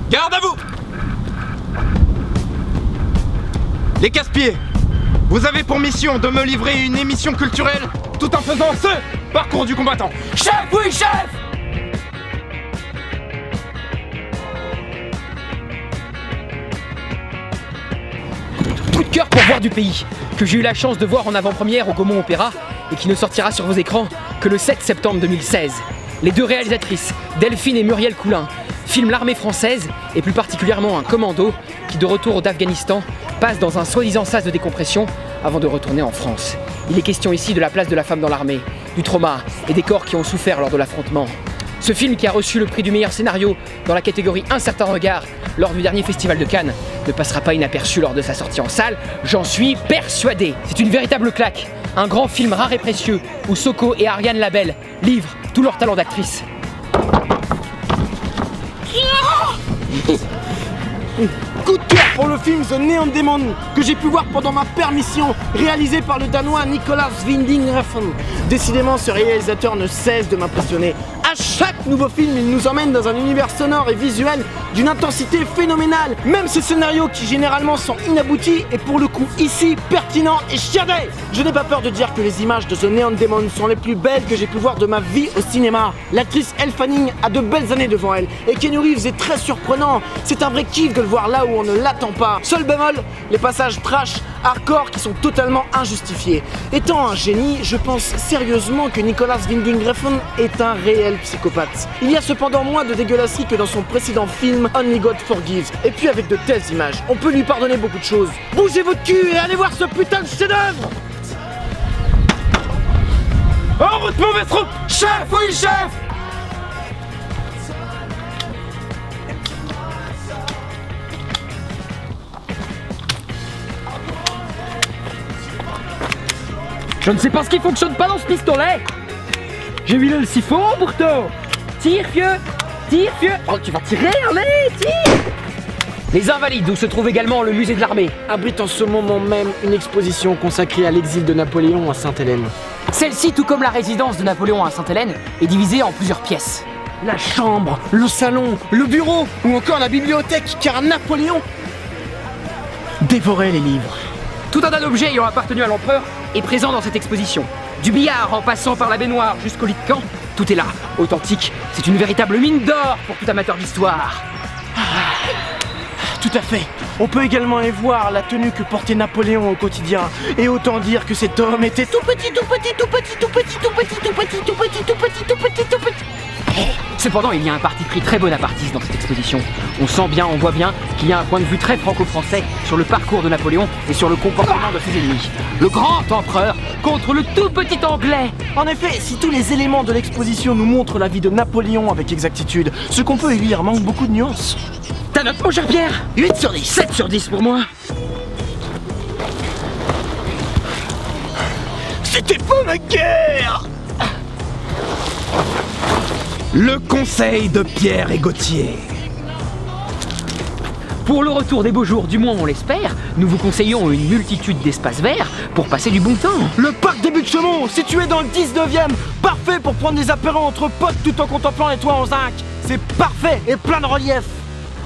Garde à vous! Les casse-pieds, vous avez pour mission de me livrer une émission culturelle tout en faisant ce parcours du combattant. Chef, oui, chef! Coup de cœur pour voir du pays, que j'ai eu la chance de voir en avant-première au Gaumont Opéra et qui ne sortira sur vos écrans que le 7 septembre 2016. Les deux réalisatrices, Delphine et Muriel Coulin, filment l'armée française et plus particulièrement un commando qui, de retour d'Afghanistan, passe dans un soi-disant sas de décompression avant de retourner en France. Il est question ici de la place de la femme dans l'armée, du trauma et des corps qui ont souffert lors de l'affrontement. Ce film, qui a reçu le prix du meilleur scénario dans la catégorie Un certain regard lors du dernier festival de Cannes, ne passera pas inaperçu lors de sa sortie en salle, j'en suis persuadé. C'est une véritable claque, un grand film rare et précieux où Soko et Ariane Labelle livrent tout leur talent d'actrice. Coup de cœur pour le film The Neon Demon que j'ai pu voir pendant ma permission, réalisé par le Danois Nicolas Winding Refn. Décidément, ce réalisateur ne cesse de m'impressionner. À chaque nouveau film, il nous emmène dans un univers sonore et visuel d'une intensité phénoménale. Même ces scénarios qui généralement sont inaboutis et pour le coup ici pertinents et chiadés. Je n'ai pas peur de dire que les images de The Neon Demon sont les plus belles que j'ai pu voir de ma vie au cinéma. L'actrice Elle Fanning a de belles années devant elle et Keanu Reeves est très surprenant. C'est un vrai kiff de le voir là où on ne l'attend pas. Seul bémol, les passages trash, hardcore qui sont totalement injustifiés. Étant un génie, je pense sérieusement que Nicolas Winding Refn est un réel psychopathe. Il y a cependant moins de dégueulasserie que dans son précédent film Only God Forgives. Et puis avec de telles images, on peut lui pardonner beaucoup de choses. Bougez votre cul et allez voir ce putain de chef-d'œuvre! En route, mauvaise troupe! Chef, oui, chef! Je ne sais pas ce qui fonctionne pas dans ce pistolet. J'ai vu le siphon pourtant. Tire, vieux. Tire, vieux. Oh, tu vas tirer, allez, tire. Les Invalides, où se trouve également le musée de l'armée, Abrite en ce moment même une exposition consacrée à l'exil de Napoléon à Sainte-Hélène. Celle-ci, tout comme la résidence de Napoléon à Sainte-Hélène, est divisée en plusieurs pièces. La chambre, le salon, le bureau ou encore la bibliothèque, car Napoléon dévorait les livres. Tout un tas d'objets ayant appartenu à l'empereur est présent dans cette exposition. Du billard en passant par la baignoire jusqu'au lit de camp, tout est là, authentique. C'est une véritable mine d'or pour tout amateur d'histoire. Tout à fait. On peut également y voir la tenue que portait Napoléon au quotidien. Et autant dire que cet homme était tout petit, tout petit, tout petit, tout petit, tout petit, tout petit, tout petit, tout petit, tout petit, tout petit. Cependant, il y a un parti pris très bonapartiste dans cette exposition. On sent bien, on voit bien qu'il y a un point de vue très franco-français sur le parcours de Napoléon et sur le comportement de ses ennemis. Le grand empereur contre le tout petit anglais. En effet, si tous les éléments de l'exposition nous montrent la vie de Napoléon avec exactitude, ce qu'on peut y lire manque beaucoup de nuances. Ta note, mon cher Pierre? 8 sur 10. 7 sur 10 pour moi. C'était pas ma guerre! Le conseil de Pierre et Gauthier. Pour le retour des beaux jours, du moins on l'espère, nous vous conseillons une multitude d'espaces verts pour passer du bon temps. Le parc des Buttes-Chaumont, situé dans le 19e, parfait pour prendre des apéros entre potes tout en contemplant les toits en zinc. C'est parfait et plein de relief.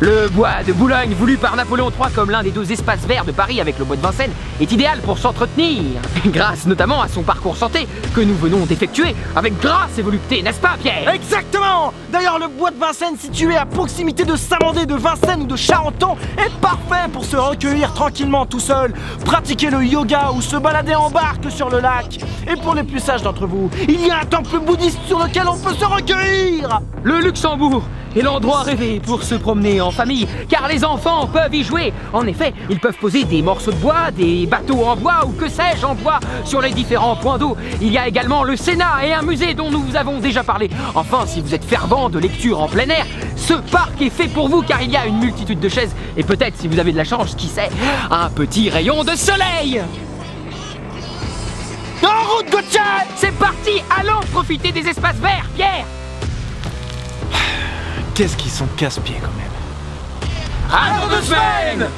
Le bois de Boulogne, voulu par Napoléon III comme l'un des deux espaces verts de Paris avec le bois de Vincennes, est idéal pour s'entretenir. Grâce notamment à son parcours santé que nous venons d'effectuer avec grâce et volupté, n'est-ce pas Pierre? Exactement. D'ailleurs, le bois de Vincennes, situé à proximité de Saint-Mandé, de Vincennes ou de Charenton, est parfait pour se recueillir tranquillement tout seul, pratiquer le yoga ou se balader en barque sur le lac. Et pour les plus sages d'entre vous, il y a un temple bouddhiste sur lequel on peut se recueillir. Le Luxembourg est l'endroit rêvé pour se promener en famille, car les enfants peuvent y jouer. En effet, ils peuvent poser des morceaux de bois, des bateaux en bois ou que sais-je en bois sur les différents points d'eau. Il y a également le Sénat et un musée dont nous vous avons déjà parlé. Enfin, si vous êtes fervent de lecture en plein air, ce parc est fait pour vous car il y a une multitude de chaises et peut-être, si vous avez de la chance, qui sait, un petit rayon de soleil. En route, Gauthier! C'est parti, allons profiter des espaces verts, Pierre! Qu'est-ce qu'ils sont casse-pieds quand même. À dans 2 semaines!